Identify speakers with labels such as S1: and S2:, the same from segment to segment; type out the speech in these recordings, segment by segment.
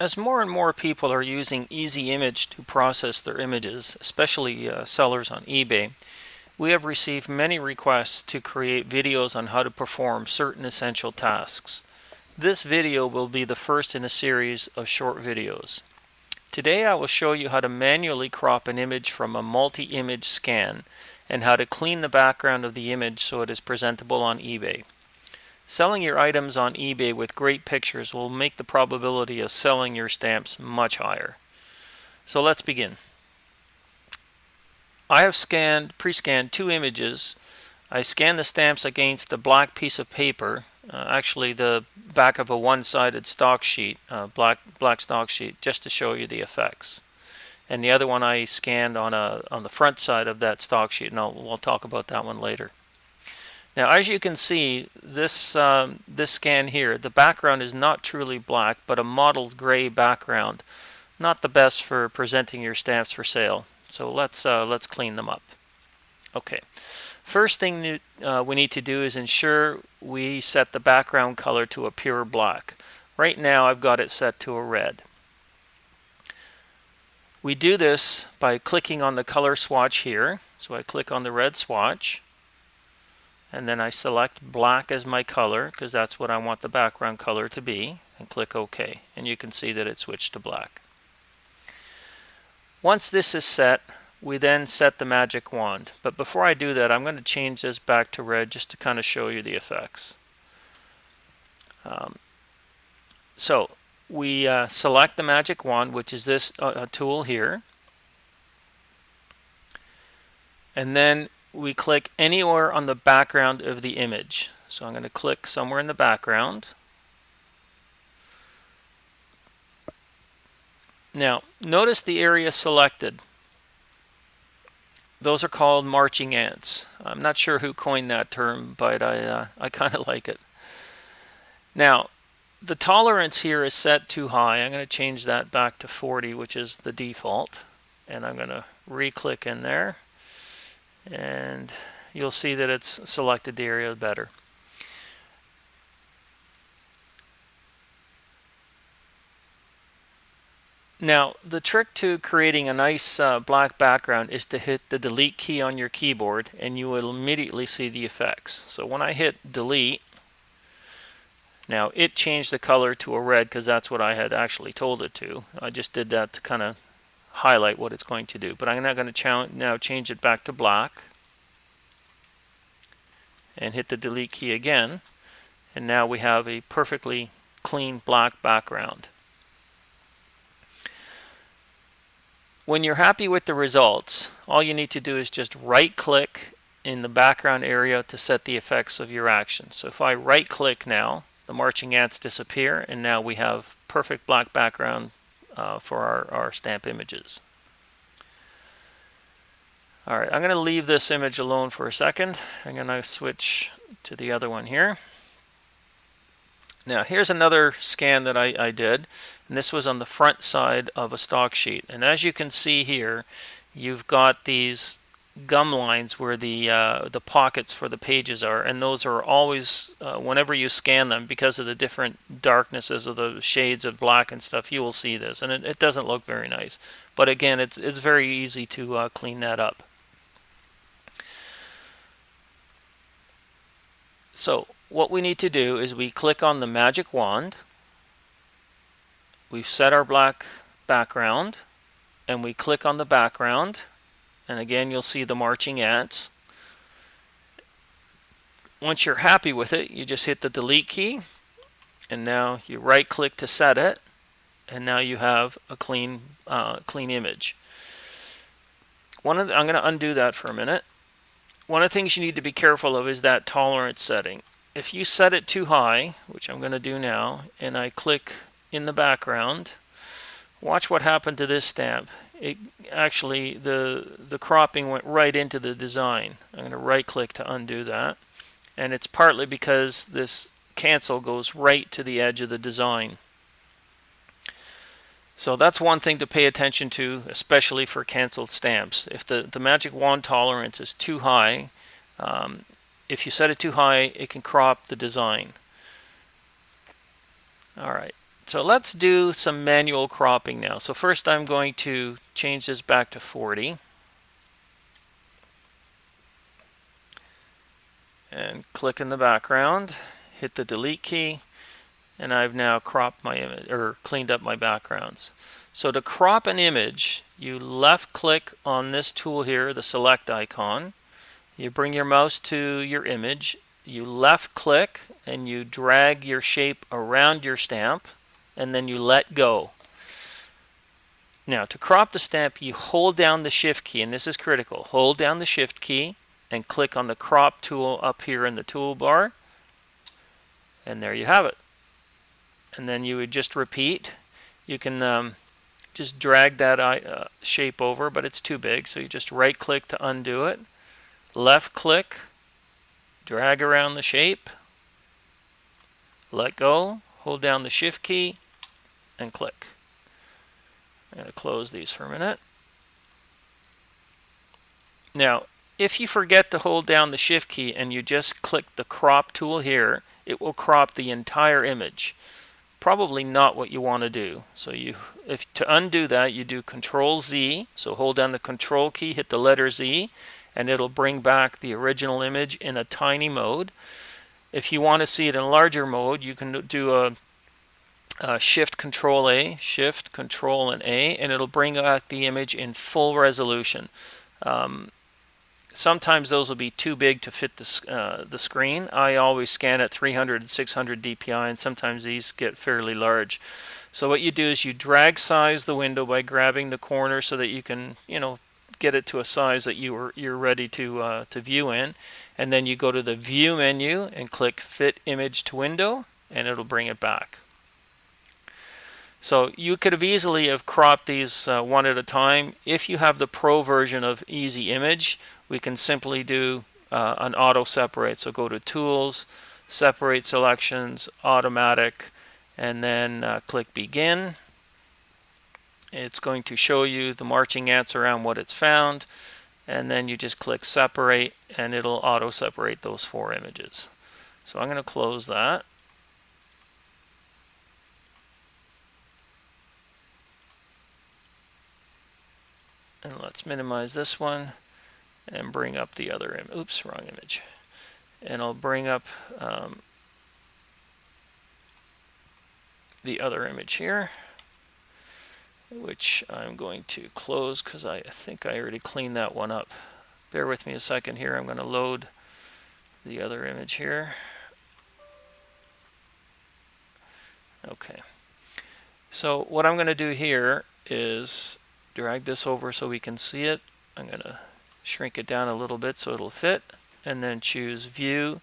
S1: As more and more people are using EzImage to process their images, especially sellers on eBay, we have received many requests to create videos on how to perform certain essential tasks. This video will be the first in a series of short videos. Today I will show you how to manually crop an image from a multi-image scan and how to clean the background of the image so it is presentable on eBay. Selling your items on eBay with great pictures will make the probability of selling your stamps much higher. So let's begin. I have pre-scanned 2 images. I scanned the stamps against a black piece of paper, actually the back of a one-sided stock sheet, black stock sheet, just to show you the effects. And the other one I scanned on the front side of that stock sheet, and we'll talk about that one later. Now, as you can see, this scan here, the background is not truly black, but a mottled gray background. Not the best for presenting your stamps for sale. So let's clean them up. Okay. First thing we need to do is ensure we set the background color to a pure black. Right now, I've got it set to a red. We do this by clicking on the color swatch here. So I click on the red swatch. And then I select black as my color because that's what I want the background color to be, and click OK. And you can see that it switched to black. Once this is set, we then set the magic wand. But before I do that, I'm going to change this back to red just to kind of show you the effects. So we select the magic wand, which is this tool here. And then we click anywhere on the background of the image. So I'm going to click somewhere in the background. Now, notice the area selected. Those are called marching ants. I'm not sure who coined that term, but I kind of like it. Now, the tolerance here is set too high. I'm going to change that back to 40, which is the default. And I'm going to re-click in there. And you'll see that it's selected the area better. Now, the trick to creating a nice black background is to hit the delete key on your keyboard and you will immediately see the effects. So when I hit delete, now it changed the color to a red because that's what I had actually told it to. I just did that to kind of highlight what it's going to do. But I'm not going to now change it back to black and hit the delete key again. And now we have a perfectly clean black background. When you're happy with the results, all you need to do is just right click in the background area to set the effects of your action. So if I right click now, the marching ants disappear and now we have perfect black background for our stamp images. Alright, I'm going to leave this image alone for a second. I'm going to switch to the other one here. Now here's another scan that I did, and this was on the front side of a stock sheet. And as you can see here, you've got these gum lines where the pockets for the pages are, and those are always, whenever you scan them, because of the different darknesses of the shades of black and stuff, you will see this, and it doesn't look very nice. But again, it's very easy to clean that up. So what we need to do is we click on the magic wand, we've set our black background, and we click on the background, and again you'll see the marching ants. Once you're happy with it, you just hit the delete key, and now you right click to set it, and now you have a clean image. I'm going to undo that for a minute. One of the things you need to be careful of is that tolerance setting. If you set it too high, which I'm going to do now, and I click in the background, watch what happened to this stamp. It actually, the cropping went right into the design. I'm going to right click to undo that. And it's partly because this cancel goes right to the edge of the design. So that's one thing to pay attention to, especially for canceled stamps. If the magic wand tolerance is too high, if you set it too high, it can crop the design. Alright, So let's do some manual cropping now. So first I'm going to change this back to 40. And click in the background, hit the delete key, and I've now cropped my image, or cleaned up my backgrounds. So to crop an image, you left click on this tool here, the select icon. You bring your mouse to your image, you left click, and you drag your shape around your stamp, and then you let go. Now to crop the stamp, you hold down the shift key, and this is critical. Hold down the shift key and click on the crop tool up here in the toolbar, and there you have it. And then you would just repeat. You can just drag that shape over, but it's too big, so you just right click to undo it, left click, drag around the shape, let go, hold down the shift key, and click. I'm going to close these for a minute. Now if you forget to hold down the shift key and you just click the crop tool here, it will crop the entire image. Probably not what you want to do. So to undo that, you do Control Z. So hold down the Control key, hit the letter Z, and it'll bring back the original image in a tiny mode. If you want to see it in larger mode, you can do a Shift Control A, Shift Control and A, and it'll bring back the image in full resolution. Sometimes those will be too big to fit the screen. I always scan at 300 and 600 DPI, and sometimes these get fairly large. So what you do is you drag size the window by grabbing the corner so that you can, get it to a size that you're ready to view in, and then you go to the View menu and click Fit Image to Window, and it'll bring it back. So you could have easily have cropped these one at a time. If you have the Pro version of EzImage, we can simply do an auto separate. So go to Tools, Separate Selections, Automatic, and then click Begin. It's going to show you the marching ants around what it's found, and then you just click Separate, and it'll auto separate those 4 images. So I'm going to close that. And let's minimize this one and bring up the other image. Oops, wrong image. And I'll bring up the other image here, which I'm going to close because I think I already cleaned that one up. Bear with me a second here. I'm going to load the other image here. Okay. So what I'm going to do here is drag this over so we can see it. I'm going to shrink it down a little bit so it'll fit, and then choose View,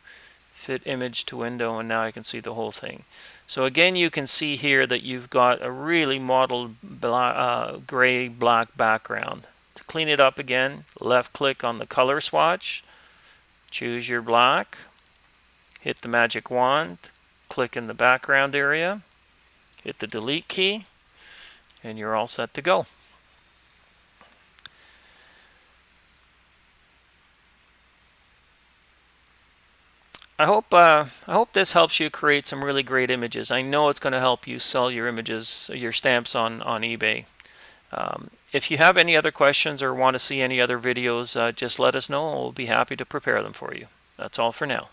S1: Fit Image to Window, and now I can see the whole thing. So again, you can see here that you've got a really mottled gray-black background. To clean it up again, left click on the color swatch, choose your black, hit the magic wand, click in the background area, hit the delete key, and you're all set to go. I hope this helps you create some really great images. I know it's going to help you sell your images, your stamps on eBay. If you have any other questions or want to see any other videos, just let us know. We'll be happy to prepare them for you. That's all for now.